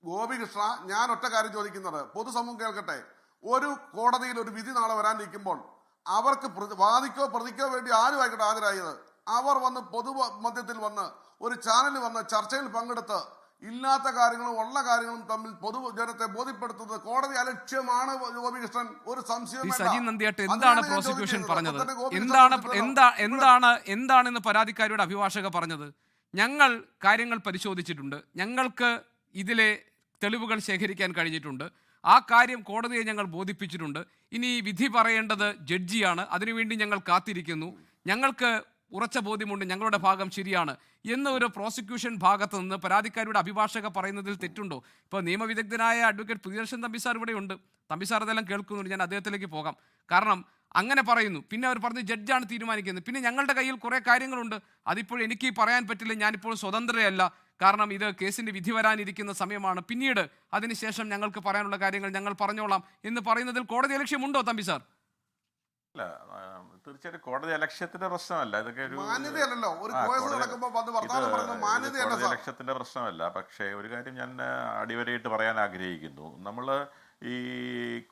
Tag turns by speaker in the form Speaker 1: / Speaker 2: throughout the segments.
Speaker 1: ഗോപികൃഷ്ണ, ഞാൻ ഒറ്റ കാര്യം ചോദിക്കുന്നത്, പൊതുസമൂഹം കേൾക്കട്ടെ. ഒരു കോടതിയിൽ ഒരു വിധി നാളെ വരാനിരിക്കുമ്പോൾ അവർക്ക് വാദിക്കോ പ്രതിക്കോ വേണ്ടി ആരും ആയിക്കോട്ടെ ഹാജരായത്, അവർ വന്ന് പൊതുമധ്യത്തിൽ വന്ന് ഒരു ചാനലിൽ വന്ന് ചർച്ചയിൽ പങ്കെടുത്ത് ഇല്ലാത്ത കാര്യങ്ങളും ഉള്ള കാര്യങ്ങളും തമ്മിൽ പൊതുജനത്തെ ബോധ്യപ്പെടുത്തുന്നത് കോടതി അലക്ഷ്യമാണ്. ഗോപികൃഷ്ണൻ, ഒരു സംശയവും
Speaker 2: എന്താണ് പ്രോസിക്യൂഷൻ പറഞ്ഞത്? എന്താണെന്ന് പരാതിക്കാരിയുടെ അഭിഭാഷക പറഞ്ഞത്? ഞങ്ങൾ കാര്യങ്ങൾ പരിശോധിച്ചിട്ടുണ്ട്, ഞങ്ങൾക്ക് ഇതിലെ തെളിവുകൾ ശേഖരിക്കാൻ കഴിഞ്ഞിട്ടുണ്ട്, ആ കാര്യം കോടതിയെ ഞങ്ങൾ ബോധിപ്പിച്ചിട്ടുണ്ട്. ഇനി വിധി പറയേണ്ടത് ജഡ്ജിയാണ്, അതിനുവേണ്ടി ഞങ്ങൾ കാത്തിരിക്കുന്നു. ഞങ്ങൾക്ക് ഉറച്ച ബോധ്യമുണ്ട് ഞങ്ങളുടെ ഭാഗം ശരിയാണ് എന്ന് ഒരു പ്രോസിക്യൂഷൻ ഭാഗത്ത് നിന്ന് പരാതിക്കാരിയുടെ അഭിഭാഷക പറയുന്നതിൽ തെറ്റുണ്ടോ? ഇപ്പോൾ നിയമവിദഗ്ധനായ അഡ്വക്കേറ്റ് പ്രിയദർശൻ തമ്പിസാർ ഇവിടെയുണ്ട്. തമ്പിസാർ അതെല്ലാം കേൾക്കുന്നുണ്ട്. ഞാൻ അദ്ദേഹത്തിലേക്ക് പോകാം. കാരണം അങ്ങനെ പറയുന്നു. പിന്നെ അവർ പറഞ്ഞു ജഡ്ജാണ് തീരുമാനിക്കുന്നത്. പിന്നെ ഞങ്ങളുടെ കയ്യിൽ കുറേ കാര്യങ്ങളുണ്ട്, അതിപ്പോൾ എനിക്ക് പറയാൻ പറ്റില്ല, ഞാനിപ്പോൾ സ്വതന്ത്രയല്ല, കാരണം ഇത് കേസിൻ്റെ വിധി വരാനിരിക്കുന്ന സമയമാണ്, പിന്നീട് അതിനുശേഷം ഞങ്ങൾക്ക് പറയാനുള്ള കാര്യങ്ങൾ ഞങ്ങൾ പറഞ്ഞോളാം എന്ന് പറയുന്നതിൽ കോടതി ലക്ഷ്യമുണ്ടോ തമ്പിസാർ?
Speaker 3: അല്ല, തീർച്ചയായിട്ടും കോടതി അലക്ഷ്യത്തിന്റെ പ്രശ്നമല്ല, ഇതൊക്കെ ഒരു കോടതി അലക്ഷ്യത്തിന്റെ പ്രശ്നമല്ല. പക്ഷേ ഒരു കാര്യം ഞാൻ അടിവരയിട്ട് പറയാൻ ആഗ്രഹിക്കുന്നു. നമ്മൾ ഈ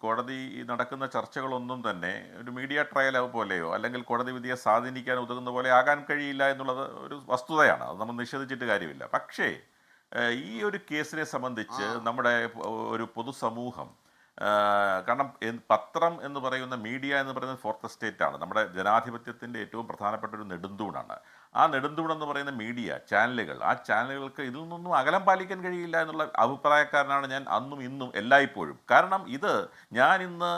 Speaker 3: കോടതി നടക്കുന്ന ചർച്ചകളൊന്നും തന്നെ ഒരു മീഡിയ ട്രയൽ പോലെയോ അല്ലെങ്കിൽ കോടതി വിധിയെ സ്വാധീനിക്കാൻ ഉതകുന്ന പോലെ ആകാൻ കഴിയില്ല എന്നുള്ളത് ഒരു വസ്തുതയാണ്. അത് നമ്മൾ നിഷേധിച്ചിട്ട് കാര്യമില്ല. പക്ഷേ ഈ ഒരു കേസിനെ സംബന്ധിച്ച് നമ്മുടെ ഒരു പൊതുസമൂഹം, കാരണം പത്രം എന്ന് പറയുന്ന മീഡിയ എന്ന് പറയുന്നത് ഫോർത്ത് എസ്റ്റേറ്റ് ആണ്, നമ്മുടെ ജനാധിപത്യത്തിൻ്റെ ഏറ്റവും പ്രധാനപ്പെട്ട ഒരു നെടുന്തൂണാണ്. ആ നെടുന്തൂണെന്ന് പറയുന്ന മീഡിയ ചാനലുകൾ, ആ ചാനലുകൾക്ക് ഇതിൽ നിന്നും അകലം പാലിക്കാൻ കഴിയില്ല എന്നുള്ള അഭിപ്രായക്കാരനാണ് ഞാൻ അന്നും ഇന്നും എല്ലായ്പ്പോഴും. കാരണം ഇത് ഞാൻ ഇന്ന്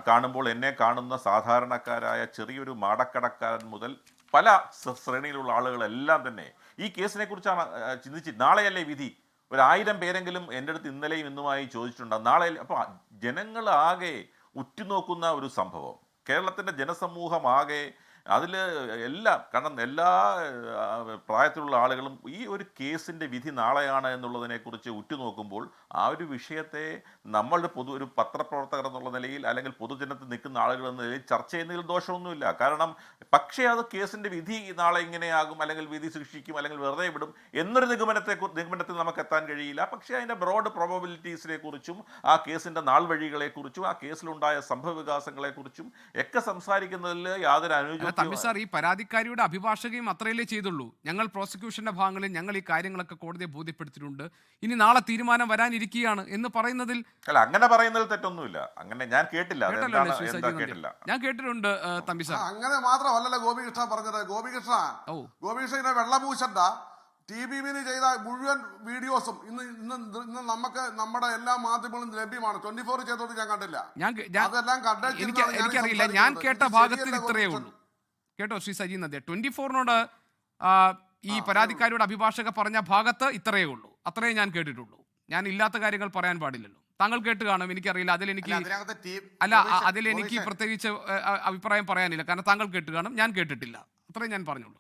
Speaker 3: കാണുമ്പോൾ എന്നെ കാണുന്ന സാധാരണക്കാരായ ചെറിയൊരു മാടക്കടക്കാരൻ മുതൽ പല ശ്രേണിയിലുള്ള ആളുകളെല്ലാം തന്നെ ഈ കേസിനെ കുറിച്ചാണ് ചിന്തിച്ച്, നാളെയല്ലേ വിധി, 1000 പേരെങ്കിലും എൻ്റെ അടുത്ത് ഇന്നലെയും ഇന്നുമായി ചോദിച്ചിട്ടുണ്ടാകും നാളെ. അപ്പോൾ ജനങ്ങളാകെ ഉറ്റുനോക്കുന്ന ഒരു സംഭവം, കേരളത്തിൻ്റെ ജനസമൂഹമാകെ അതിൽ എല്ലാം, കാരണം എല്ലാ പ്രായത്തിലുള്ള ആളുകളും ഈ ഒരു കേസിൻ്റെ വിധി നാളെയാണ് എന്നുള്ളതിനെക്കുറിച്ച് ഉറ്റുനോക്കുമ്പോൾ ആ ഒരു വിഷയത്തെ നമ്മളുടെ ഒരു പത്രപ്രവർത്തകർ എന്നുള്ള നിലയിൽ അല്ലെങ്കിൽ പൊതുജനത്തിൽ നിൽക്കുന്ന ആളുകൾ എന്ന നിലയിൽ ചർച്ച ചെയ്യുന്നതിൽ ദോഷമൊന്നുമില്ല. കാരണം പക്ഷേ അത് കേസിൻ്റെ വിധി നാളെ ഇങ്ങനെയാകും, അല്ലെങ്കിൽ വിധി ശിക്ഷിക്കും, അല്ലെങ്കിൽ വെറുതെ വിടും എന്നൊരു നിഗമനത്തിൽ നമുക്ക് എത്താൻ കഴിയില്ല. പക്ഷേ അതിൻ്റെ ബ്രോഡ് പ്രോബബിലിറ്റീസിനെ കുറിച്ചും ആ കേസിൻ്റെ നാൾ വഴികളെക്കുറിച്ചും ആ കേസിലുണ്ടായ സംഭവ വികാസങ്ങളെക്കുറിച്ചും ഒക്കെ സംസാരിക്കുന്നതിൽ യാതൊരു അനുയോജ്യത.
Speaker 2: തമ്പിസാർ, ഈ പരാതിക്കാരിയുടെ അഭിഭാഷകയും അത്രയല്ലേ ചെയ്തുള്ളൂ. ഞങ്ങൾ പ്രോസിക്യൂഷന്റെ ഭാഗങ്ങളിൽ ഞങ്ങൾ ഈ കാര്യങ്ങളൊക്കെ കോടതിയെ ബോധ്യപ്പെടുത്തിയിട്ടുണ്ട്, ഇനി നാളെ തീരുമാനം വരാനിരിക്കുകയാണ് എന്ന് പറയുന്നതിൽ
Speaker 3: അല്ല, അങ്ങനെ പറയുന്നതിൽ തെറ്റൊന്നുമില്ല. അങ്ങനെ ഞാൻ കേട്ടില്ല,
Speaker 2: ഞാൻ കേട്ടിട്ടുണ്ട് തമ്പിസാർ.
Speaker 1: അങ്ങനെ മാത്രമല്ലല്ലോ ഗോപികൃഷ്ണ പറഞ്ഞത്. ഗോപികൃഷ്ണ വെള്ളപൂശണ്ട. TVവിന് ചെയ്ത മുഴുവൻ വീഡിയോസും ഇന്ന് നമുക്ക് നമ്മുടെ എല്ലാ മാധ്യമങ്ങളും ലഭ്യമാണ്. 24 ചെയ്തോട്ട് ഞാൻ കണ്ടില്ല. അതെല്ലാം
Speaker 2: എനിക്കറിയില്ല, ഞാൻ കേട്ട ഭാഗത്തിൽ ഇത്രയേ ഉള്ളൂ. കേട്ടോ ശ്രീ സജി നദ്യ, 24നോട് ഈ പരാതിക്കാരിയുടെ അഭിഭാഷക പറഞ്ഞ ഭാഗത്ത് ഇത്രയേ ഉള്ളൂ, അത്രയേ ഞാൻ കേട്ടിട്ടുള്ളൂ. ഞാൻ ഇല്ലാത്ത കാര്യങ്ങൾ പറയാൻ പാടില്ലല്ലോ. താങ്കൾ കേട്ട് കാണും, എനിക്കറിയില്ല. അതിലെനിക്ക് പ്രത്യേകിച്ച് അഭിപ്രായം പറയാനില്ല, കാരണം താങ്കൾ കേട്ട് കാണും, ഞാൻ കേട്ടിട്ടില്ല. അത്രയും ഞാൻ പറഞ്ഞുള്ളൂ.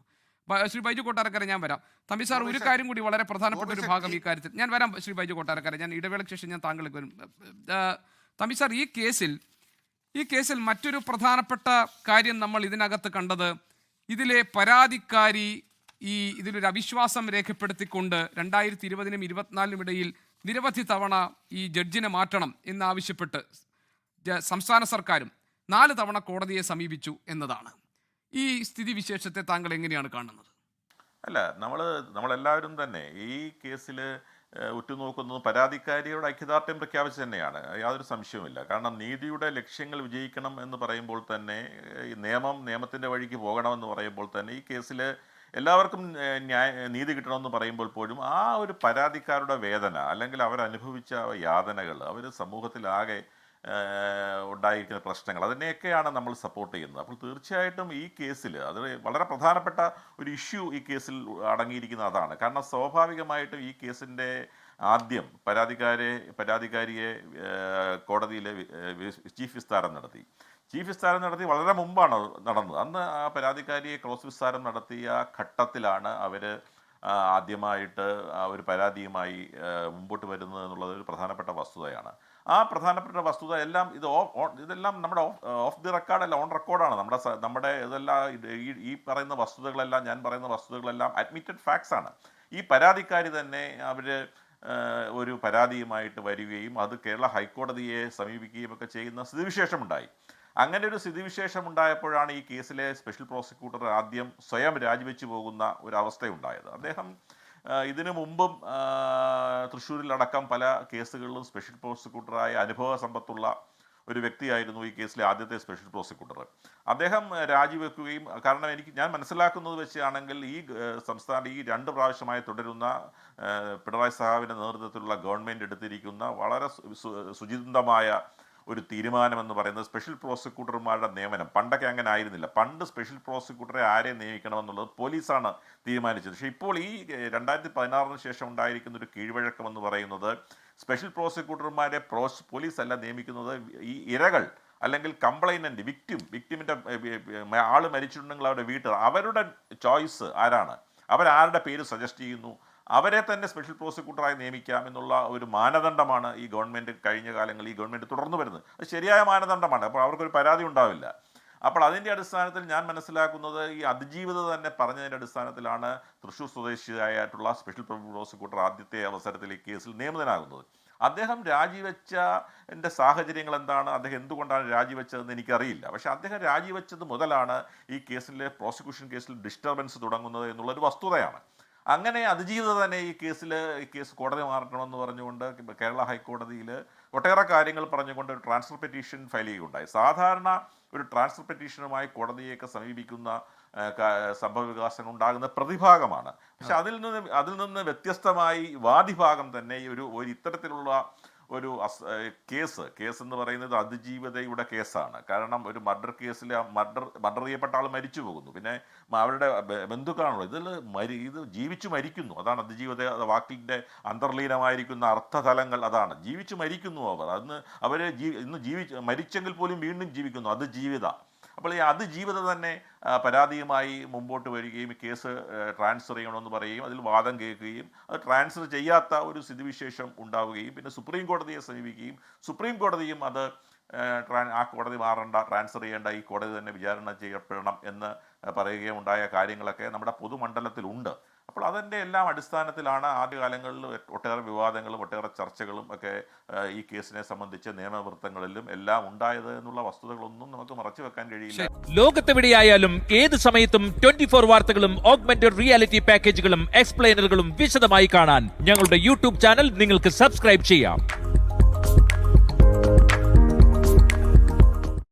Speaker 2: ശ്രീ ബൈജു കൊട്ടാരക്കര, ഞാൻ വരാം. തമ്പിസാർ, ഒരു കാര്യം കൂടി വളരെ പ്രധാനപ്പെട്ട ഒരു ഭാഗം ഈ കാര്യത്തിൽ ഞാൻ വരാം. ശ്രീ ബൈജു കൊട്ടാരക്കര, ഞാൻ ഇടവേളയ്ക്ക് ശേഷം ഞാൻ താങ്കളിലേക്ക് വരും. തമ്പിസാർ, ഈ കേസിൽ മറ്റൊരു പ്രധാനപ്പെട്ട കാര്യം നമ്മൾ ഇതിനകത്ത് കണ്ടത്, ഇതിലെ പരാതിക്കാരി ഇതിലൊരു അവിശ്വാസം രേഖപ്പെടുത്തിക്കൊണ്ട് 2020നും 2024നും ഇടയിൽ നിരവധി തവണ ഈ ജഡ്ജിനെ മാറ്റണം എന്നാവശ്യപ്പെട്ട് സംസ്ഥാന സർക്കാരും 4 തവണ കോടതിയെ സമീപിച്ചു എന്നതാണ്. ഈ സ്ഥിതിവിശേഷത്തെ താങ്കൾ എങ്ങനെയാണ് കാണുന്നത്?
Speaker 3: അല്ല, നമ്മളെല്ലാവരും തന്നെ ഈ കേസിൽ ഉറ്റുനോക്കുന്നത് പരാതിക്കാരിയുടെ ഐക്യദാർഢ്യം പ്രഖ്യാപിച്ച് തന്നെയാണ്, യാതൊരു സംശയവുമില്ല. കാരണം നീതിയുടെ ലക്ഷ്യങ്ങൾ വിജയിക്കണം എന്ന് പറയുമ്പോൾ തന്നെ, ഈ നിയമത്തിൻ്റെ വഴിക്ക് പോകണമെന്ന് പറയുമ്പോൾ തന്നെ, ഈ കേസിൽ എല്ലാവർക്കും നീതി കിട്ടണമെന്ന് പറയുമ്പോൾ പോലും ആ ഒരു പരാതിക്കാരുടെ വേദന അല്ലെങ്കിൽ അവരനുഭവിച്ച യാതനകൾ, അവർ സമൂഹത്തിലാകെ ഉണ്ടായിരിക്കുന്ന പ്രശ്നങ്ങൾ, അതിനെയൊക്കെയാണ് നമ്മൾ സപ്പോർട്ട് ചെയ്യുന്നത്. അപ്പോൾ തീർച്ചയായിട്ടും ഈ കേസിൽ അത് വളരെ പ്രധാനപ്പെട്ട ഒരു ഇഷ്യൂ ഈ കേസിൽ അടങ്ങിയിരിക്കുന്ന അതാണ്. കാരണം സ്വാഭാവികമായിട്ടും ഈ കേസിൻ്റെ ആദ്യം പരാതിക്കാരിയെ കോടതിയിലെ ചീഫ് വിസ്താരം നടത്തി വളരെ മുമ്പാണ് നടന്നത്. അന്ന് ആ പരാതിക്കാരിയെ ക്രോസ് വിസ്താരം നടത്തിയ ഘട്ടത്തിലാണ് അവർ ആദ്യമായിട്ട് ഒരു പരാതിയുമായി മുമ്പോട്ട് വരുന്നത് എന്നുള്ളത് ഒരു പ്രധാനപ്പെട്ട വസ്തുതയാണ്. ആ പ്രധാനപ്പെട്ട വസ്തുത ഇതെല്ലാം നമ്മുടെ ഓഫ് ദി റെക്കോർഡല്ല, ഓൺ റെക്കോർഡാണ്. നമ്മുടെ ഇതെല്ലാം ഈ പറയുന്ന വസ്തുതകളെല്ലാം, ഞാൻ പറയുന്ന വസ്തുതകളെല്ലാം അഡ്മിറ്റഡ് ഫാക്ട്സ് ആണ്. ഈ പരാതിക്കാരി തന്നെ അവർ ഒരു പരാതിയുമായിട്ട് വരികയും അത് കേരള ഹൈക്കോടതിയെ സമീപിക്കുകയും ഒക്കെ ചെയ്യുന്ന സ്ഥിതിവിശേഷമുണ്ടായി. അങ്ങനെ ഒരു സ്ഥിതിവിശേഷം ഉണ്ടായപ്പോഴാണ് ഈ കേസിലെ സ്പെഷ്യൽ പ്രോസിക്യൂട്ടർ ആദ്യം സ്വയം രാജിവെച്ച് പോകുന്ന ഒരവസ്ഥയുണ്ടായത്. അദ്ദേഹം ഇതിനു മുമ്പും തൃശ്ശൂരിലടക്കം പല കേസുകളിലും സ്പെഷ്യൽ പ്രോസിക്യൂട്ടറായ അനുഭവ സമ്പത്തുള്ള ഒരു വ്യക്തിയായിരുന്നു ഈ കേസിലെ ആദ്യത്തെ സ്പെഷ്യൽ പ്രോസിക്യൂട്ടർ. അദ്ദേഹം രാജിവെക്കുകയും, കാരണം ഞാൻ മനസ്സിലാക്കുന്നത് വെച്ചാണെങ്കിൽ ഈ സംസ്ഥാനം ഈ 2 പ്രാവശ്യമായി തുടരുന്ന പിണറായി സഹാവിൻ്റെ നേതൃത്വത്തിലുള്ള ഗവൺമെൻറ് എടുത്തിരിക്കുന്ന വളരെ സുചിന്തമായ ഒരു തീരുമാനമെന്ന് പറയുന്നത് സ്പെഷ്യൽ പ്രോസിക്യൂട്ടർമാരുടെ നിയമനം. പണ്ടൊക്കെ അങ്ങനെ ആയിരുന്നില്ല. പണ്ട് സ്പെഷ്യൽ പ്രോസിക്യൂട്ടറെ ആരെ നിയമിക്കണമെന്നുള്ളത് പോലീസാണ് തീരുമാനിച്ചത്. പക്ഷേ ഇപ്പോൾ ഈ 2016 ശേഷം ഉണ്ടായിരിക്കുന്ന ഒരു കീഴ്വഴക്കം എന്ന് പറയുന്നത് സ്പെഷ്യൽ പ്രോസിക്യൂട്ടർമാരെ പോലീസ് അല്ല നിയമിക്കുന്നത്, ഈ ഇരകൾ അല്ലെങ്കിൽ കംപ്ലൈനൻ്റ്, വിക്ടിമിൻ്റെ ആൾ മരിച്ചിട്ടുണ്ടെങ്കിൽ അവരുടെ വീട്ടുകാർ, അവരുടെ ചോയ്സ് ആരാണ്, അവരാരുടെ പേര് സജസ്റ്റ് ചെയ്യുന്നു, അവരെ തന്നെ സ്പെഷ്യൽ പ്രോസിക്യൂട്ടറായി നിയമിക്കാം എന്നുള്ള ഒരു മാനദണ്ഡമാണ് ഈ ഗവൺമെൻറ് കഴിഞ്ഞ കാലങ്ങളിൽ ഈ ഗവൺമെൻറ് തുടർന്നു വരുന്നത്. അത് ശരിയായ മാനദണ്ഡമാണ്. അപ്പോൾ അവർക്കൊരു പരാതി ഉണ്ടാവില്ല. അപ്പോൾ അതിൻ്റെ അടിസ്ഥാനത്തിൽ ഞാൻ മനസ്സിലാക്കുന്നത് ഈ അതിജീവിത തന്നെ പറഞ്ഞതിൻ്റെ അടിസ്ഥാനത്തിലാണ് തൃശ്ശൂർ സ്വദേശിയായിട്ടുള്ള സ്പെഷ്യൽ പ്രോസിക്യൂട്ടർ ആദ്യത്തെ അവസരത്തിൽ ഈ കേസിൽ നിയമിതനാകുന്നത്. അദ്ദേഹം രാജിവെച്ചതിൻ്റെ സാഹചര്യങ്ങൾ എന്താണ്, അദ്ദേഹം എന്തുകൊണ്ടാണ് രാജിവെച്ചതെന്ന് എനിക്കറിയില്ല. പക്ഷേ അദ്ദേഹം രാജിവെച്ചത് മുതലാണ് ഈ കേസിലെ പ്രോസിക്യൂഷൻ കേസിൽ ഡിസ്റ്റർബൻസ് തുടങ്ങുന്നത് എന്നുള്ളൊരു വസ്തുതയാണ്. അങ്ങനെ അതിജീവിത തന്നെ ഈ കേസ് കോടതി മാറണമെന്ന് പറഞ്ഞുകൊണ്ട് കേരള ഹൈക്കോടതിയിൽ ഒട്ടേറെ കാര്യങ്ങൾ പറഞ്ഞുകൊണ്ട് ഒരു ട്രാൻസ്ഫർ പെറ്റീഷൻ ഫയൽ ചെയ്യുകയുണ്ടായി. സാധാരണ ഒരു ട്രാൻസ്ഫർ പെറ്റീഷനുമായി കോടതിയൊക്കെ സമീപിക്കുന്ന സംഭവ വികാസങ്ങൾ ഉണ്ടാകുന്ന പ്രതിഭാഗമാണ്. പക്ഷെ അതിൽ നിന്ന് വ്യത്യസ്തമായി വാദിഭാഗം തന്നെ ഒരു ഇത്തരത്തിലുള്ള ഒരു കേസ് എന്ന് പറയുന്നത് അതിജീവിതയുടെ കേസാണ്. കാരണം ഒരു മർഡർ കേസിൽ മർഡർ ചെയ്യപ്പെട്ട ആൾ മരിച്ചു പോകുന്നു, പിന്നെ അവരുടെ ബന്ധുക്കളാണല്ലോ ഇത് ജീവിച്ചു മരിക്കുന്നു. അതാണ് അതിജീവിത വാക്കിൻ്റെ അന്തർലീനമായിരിക്കുന്ന അർത്ഥതലങ്ങൾ അതാണ്. ജീവിച്ചു മരിക്കുന്നു അവർ ഇന്ന് മരിച്ചെങ്കിൽ പോലും വീണ്ടും ജീവിക്കുന്നു, അത് ജീവിത. അപ്പോൾ ഈ അതിജീവിത തന്നെ പരാതിയുമായി മുമ്പോട്ട് വരികയും കേസ് ട്രാൻസ്ഫർ ചെയ്യണമെന്ന് പറയുകയും അതിൽ വാദം കേൾക്കുകയും അത് ട്രാൻസ്ഫർ ചെയ്യാത്ത ഒരു സ്ഥിതിവിശേഷം ഉണ്ടാവുകയും പിന്നെ സുപ്രീം കോടതിയെ സമീപിക്കുകയും സുപ്രീം കോടതിയും അത് ആ കോടതി മാറേണ്ട, ട്രാൻസ്ഫർ ചെയ്യേണ്ട, ഈ കോടതി തന്നെ വിചാരണ ചെയ്യപ്പെടണം എന്ന് പറയുകയും ഉണ്ടായ കാര്യങ്ങളൊക്കെ നമ്മുടെ പൊതുമണ്ഡലത്തിലുണ്ട്. അപ്പോൾ അതിൻ്റെ എല്ലാം അടിസ്ഥാനത്തിലാണ് ആദ്യകാലങ്ങളിൽ ഒട്ടേറെ വിവാദങ്ങളും ഒട്ടേറെ ചർച്ചകളും ഒക്കെ ഈ കേസിനെ സംബന്ധിച്ച് നിയമവൃത്തങ്ങളിലും എല്ലാം ഉണ്ടായത് എന്നുള്ള വസ്തുതകളൊന്നും നമുക്ക് മറച്ചു വെക്കാൻ കഴിയില്ല.
Speaker 4: ലോകത്തെവിടെയായാലും ഏത് സമയത്തും 24 വാർത്തകളും ഓഗ്മെന്റഡ് റിയാലിറ്റി പാക്കേജുകളും എക്സ്പ്ലെയിനറുകളും വിശദമായി കാണാൻ ഞങ്ങളുടെ യൂട്യൂബ് ചാനൽ നിങ്ങൾക്ക് സബ്സ്ക്രൈബ് ചെയ്യാം.